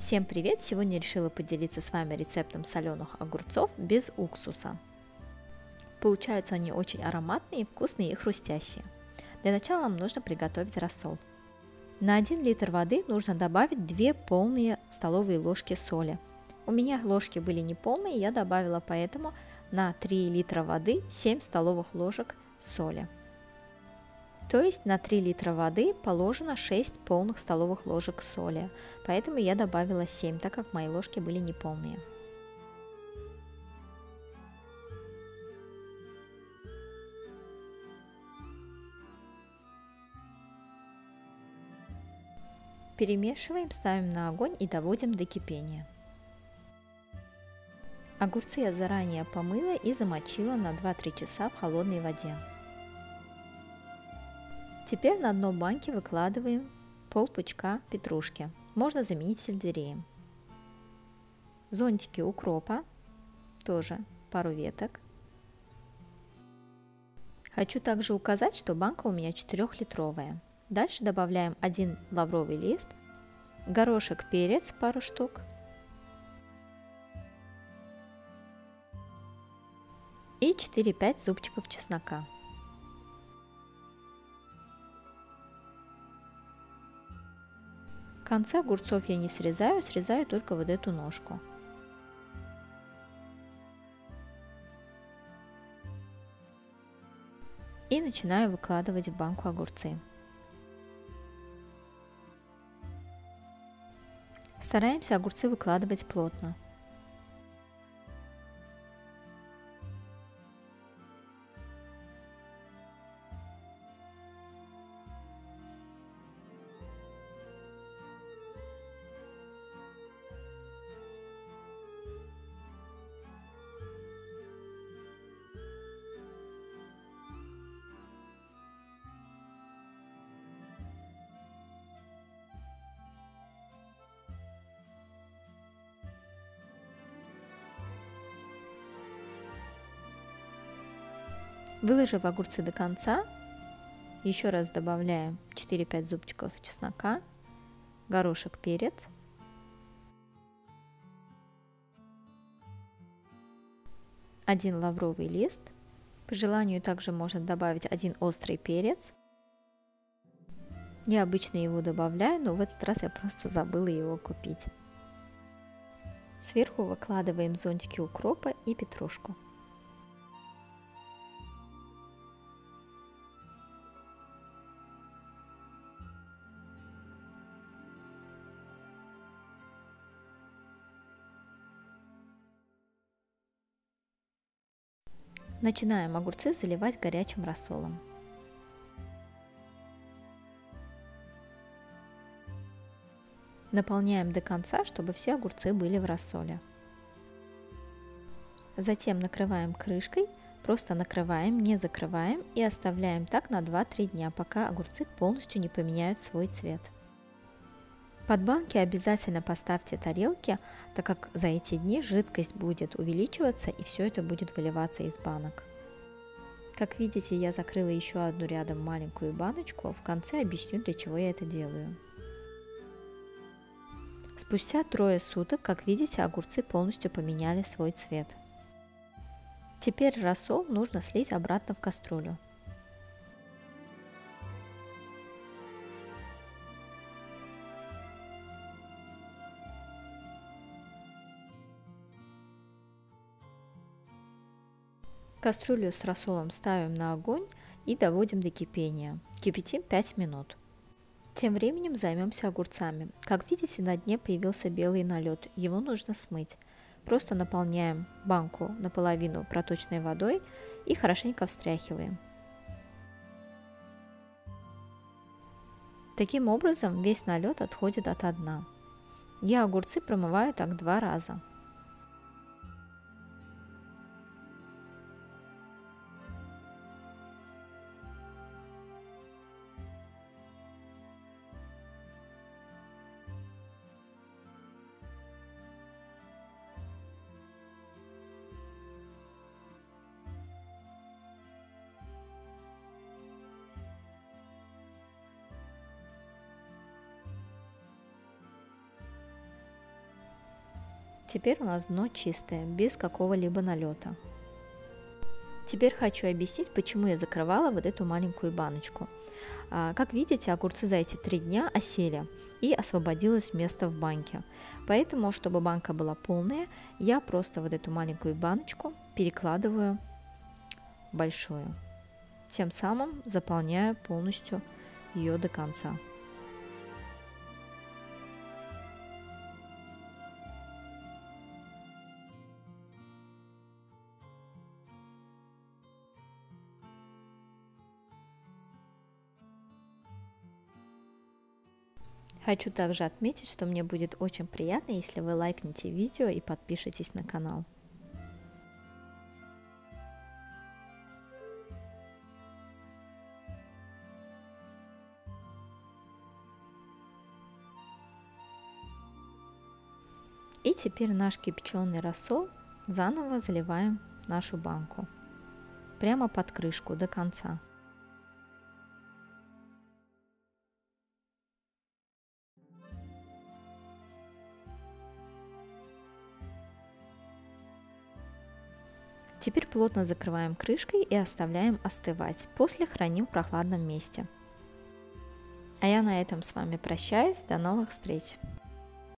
Всем привет! Сегодня решила поделиться с вами рецептом соленых огурцов без уксуса. Получаются они очень ароматные, вкусные и хрустящие. Для начала нам нужно приготовить рассол. На 1 литр воды нужно добавить 2 полные столовые ложки соли. У меня ложки были неполные, я добавила поэтому на 3 литра воды 7 столовых ложек соли. То есть на 3 литра воды положено 6 полных столовых ложек соли, поэтому я добавила 7, так как мои ложки были неполные. Перемешиваем, ставим на огонь и доводим до кипения. Огурцы я заранее помыла и замочила на 2-3 часа в холодной воде. Теперь на дно банки выкладываем пол-пучка петрушки, можно заменить сельдереем. Зонтики укропа, тоже пару веток. Хочу также указать, что банка у меня 4-литровая. Дальше добавляем 1 лавровый лист, горошек, перец пару штук, и 4-5 зубчиков чеснока. Концы огурцов я не срезаю, срезаю только вот эту ножку. И начинаю выкладывать в банку огурцы. Стараемся огурцы выкладывать плотно. Выложив огурцы до конца, еще раз добавляем 4-5 зубчиков чеснока, горошек, перец, один лавровый лист. По желанию также можно добавить 1 острый перец. Я обычно его добавляю, но в этот раз я просто забыла его купить. Сверху выкладываем зонтики укропа и петрушку. Начинаем огурцы заливать горячим рассолом. Наполняем до конца, чтобы все огурцы были в рассоле. Затем накрываем крышкой, просто накрываем, не закрываем и оставляем так на 2-3 дня, пока огурцы полностью не поменяют свой цвет. Под банки обязательно поставьте тарелки, так как за эти дни жидкость будет увеличиваться и все это будет выливаться из банок. Как видите, я закрыла еще одну рядом маленькую баночку, в конце объясню, для чего я это делаю. Спустя 3 суток, как видите, огурцы полностью поменяли свой цвет. Теперь рассол нужно слить обратно в кастрюлю. Кастрюлю с рассолом ставим на огонь и доводим до кипения. Кипятим 5 минут. Тем временем займемся огурцами. Как видите, на дне появился белый налет, его нужно смыть. Просто наполняем банку наполовину проточной водой и хорошенько встряхиваем. Таким образом весь налет отходит от дна. Я огурцы промываю так 2 раза. Теперь у нас дно чистое, без какого-либо налета. Теперь хочу объяснить, почему я закрывала вот эту маленькую баночку. Как видите, огурцы за эти 3 дня осели и освободилось место в банке. Поэтому, чтобы банка была полная, я просто вот эту маленькую баночку перекладываю в большую. Тем самым заполняю полностью ее до конца. Хочу также отметить, что мне будет очень приятно, если вы лайкнете видео и подпишитесь на канал. И теперь наш кипяченый рассол заново заливаем в нашу банку, прямо под крышку до конца. Теперь плотно закрываем крышкой и оставляем остывать. После храним в прохладном месте. А я на этом с вами прощаюсь. До новых встреч!